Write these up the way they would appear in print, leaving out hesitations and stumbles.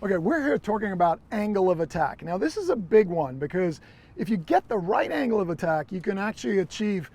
Okay, we're here talking about angle of attack. Now this is a big one because if you get the right angle of attack, you can actually achieve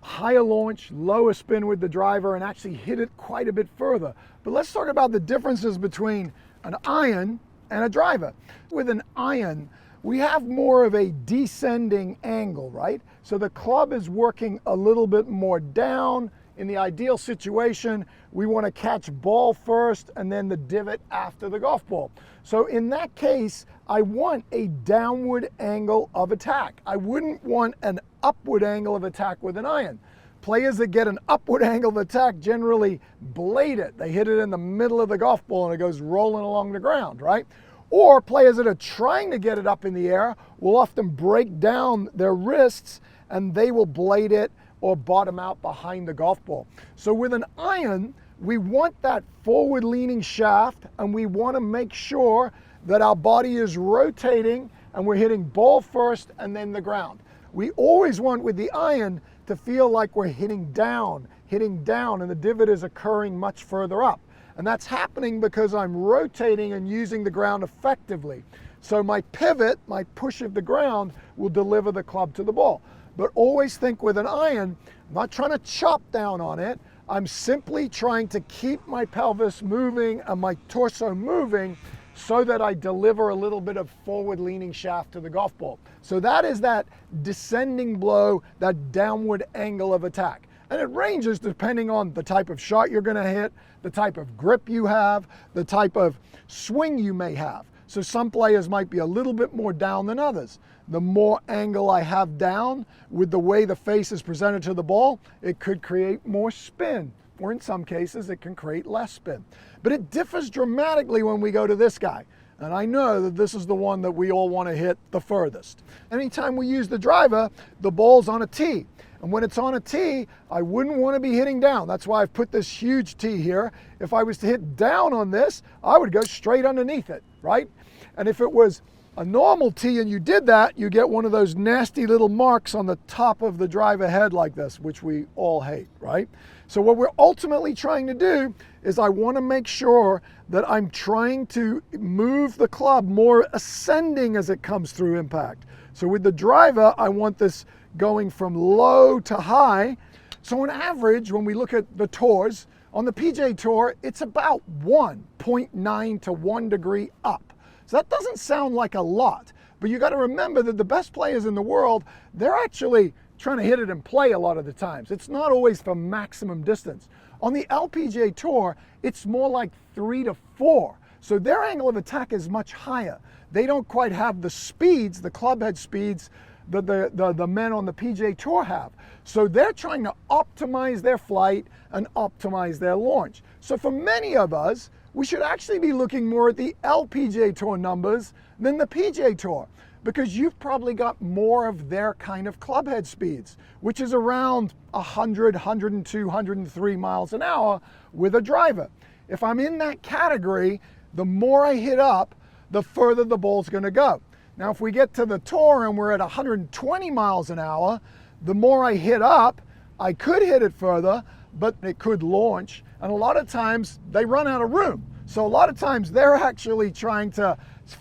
higher launch, lower spin with the driver and actually hit it quite a bit further. But let's talk about the differences between an iron and a driver. With an iron, we have more of a descending angle, right? So the club is working a little bit more down. In the ideal situation, we want to catch ball first and then the divot after the golf ball. So in that case, I want a downward angle of attack. I wouldn't want an upward angle of attack with an iron. Players that get an upward angle of attack generally blade it. They hit it in the middle of the golf ball and it goes rolling along the ground, right? Or players that are trying to get it up in the air will often break down their wrists and they will blade it or bottom out behind the golf ball. So with an iron, we want that forward leaning shaft and we want to make sure that our body is rotating and we're hitting ball first and then the ground. We always want with the iron to feel like we're hitting down and the divot is occurring much further up. And that's happening because I'm rotating and using the ground effectively. So my pivot, my push of the ground will deliver the club to the ball. But always think with an iron, I'm not trying to chop down on it. I'm simply trying to keep my pelvis moving and my torso moving so that I deliver a little bit of forward leaning shaft to the golf ball. So that is that descending blow, that downward angle of attack. And it ranges depending on the type of shot you're gonna hit, the type of grip you have, the type of swing you may have. So some players might be a little bit more down than others. The more angle I have down with the way the face is presented to the ball, it could create more spin, or in some cases it can create less spin. But it differs dramatically when we go to this guy. And I know that this is the one that we all want to hit the furthest. Anytime we use the driver, the ball's on a tee. And when it's on a tee, I wouldn't want to be hitting down. That's why I've put this huge tee here. If I was to hit down on this, I would go straight underneath it, right? And if it was a normal tee and you did that, you get one of those nasty little marks on the top of the driver head like this, which we all hate, right? So what we're ultimately trying to do is I want to make sure that I'm trying to move the club more ascending as it comes through impact. So with the driver, I want this going from low to high. So on average, when we look at the tours, on the PGA Tour, it's about 1.9 to 1 degree up. So that doesn't sound like a lot, but you got to remember that the best players in the world, they're actually trying to hit it in play a lot of the times. It's not always for maximum distance. On the LPGA Tour, it's more like 3 to 4. So their angle of attack is much higher. They don't quite have the speeds, the club head speeds, that the men on the PGA Tour have. So they're trying to optimize their flight and optimize their launch. So for many of us, we should actually be looking more at the LPGA Tour numbers than the PGA Tour, because you've probably got more of their kind of club head speeds, which is around 100, 102, 103 miles an hour with a driver. If I'm in that category, the more I hit up, the further the ball's gonna go. Now, if we get to the tour and we're at 120 miles an hour, the more I hit up, I could hit it further, but it could launch. And a lot of times they run out of room. So a lot of times they're actually trying to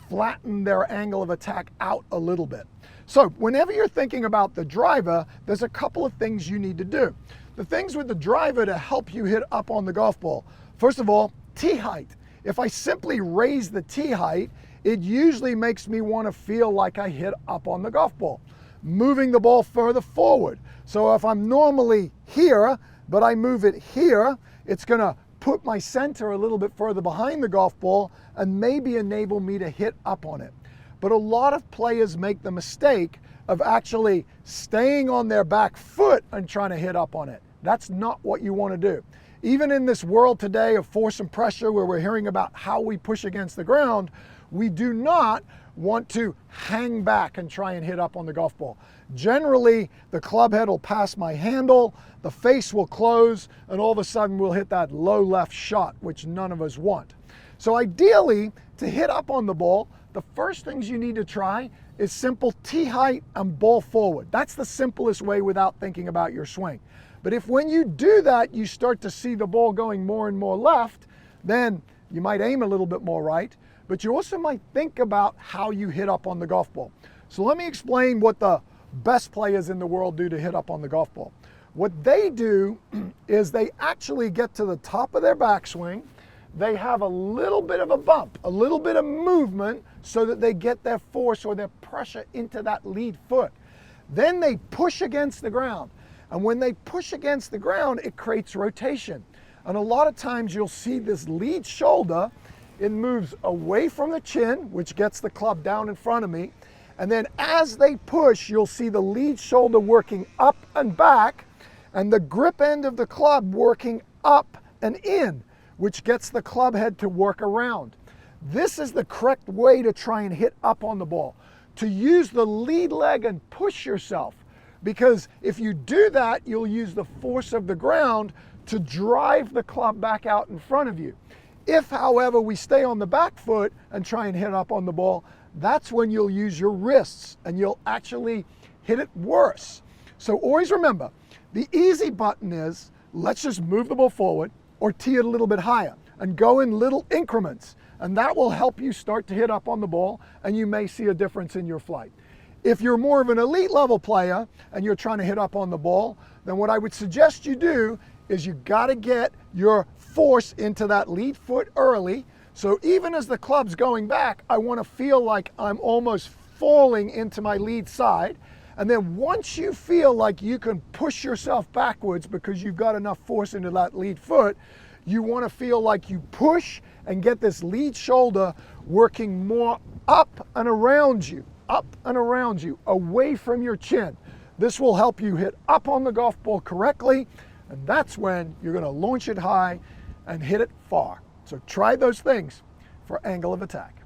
flatten their angle of attack out a little bit. So whenever you're thinking about the driver, there's a couple of things you need to do. The things with the driver to help you hit up on the golf ball. First of all, tee height. If I simply raise the tee height, it usually makes me want to feel like I hit up on the golf ball, moving the ball further forward. So if I'm normally here, but I move it here, it's going to put my center a little bit further behind the golf ball and maybe enable me to hit up on it. But a lot of players make the mistake of actually staying on their back foot and trying to hit up on it. That's not what you want to do. Even in this world today of force and pressure, where we're hearing about how we push against the ground, we do not want to hang back and try and hit up on the golf ball. Generally, the club head will pass my handle, the face will close, and all of a sudden we'll hit that low left shot, which none of us want. So ideally, to hit up on the ball, the first things you need to try is simple tee height and ball forward. That's the simplest way without thinking about your swing. But if when you do that, you start to see the ball going more and more left, then you might aim a little bit more right. but you also might think about how you hit up on the golf ball. So let me explain what the best players in the world do to hit up on the golf ball. What they do is they actually get to the top of their backswing. They have a little bit of a bump, a little bit of movement so that they get their force or their pressure into that lead foot. Then they push against the ground. And when they push against the ground, it creates rotation. And a lot of times you'll see this lead shoulder, it moves away from the chin, which gets the club down in front of me. And then as they push, you'll see the lead shoulder working up and back, and the grip end of the club working up and in, which gets the club head to work around. This is the correct way to try and hit up on the ball, to use the lead leg and push yourself. Because if you do that, you'll use the force of the ground to drive the club back out in front of you. If, however, we stay on the back foot and try and hit up on the ball, that's when you'll use your wrists and you'll actually hit it worse. So always remember, the easy button is, let's just move the ball forward or tee it a little bit higher and go in little increments. And that will help you start to hit up on the ball, and you may see a difference in your flight. If you're more of an elite level player and you're trying to hit up on the ball, then what I would suggest you do is you got to get your force into that lead foot early. So even as the club's going back, I want to feel like I'm almost falling into my lead side. And then once you feel like you can push yourself backwards because you've got enough force into that lead foot, you want to feel like you push and get this lead shoulder working more up and around you, away from your chin. This will help you hit up on the golf ball correctly, and that's when you're going to launch it high and hit it far. So try those things for angle of attack.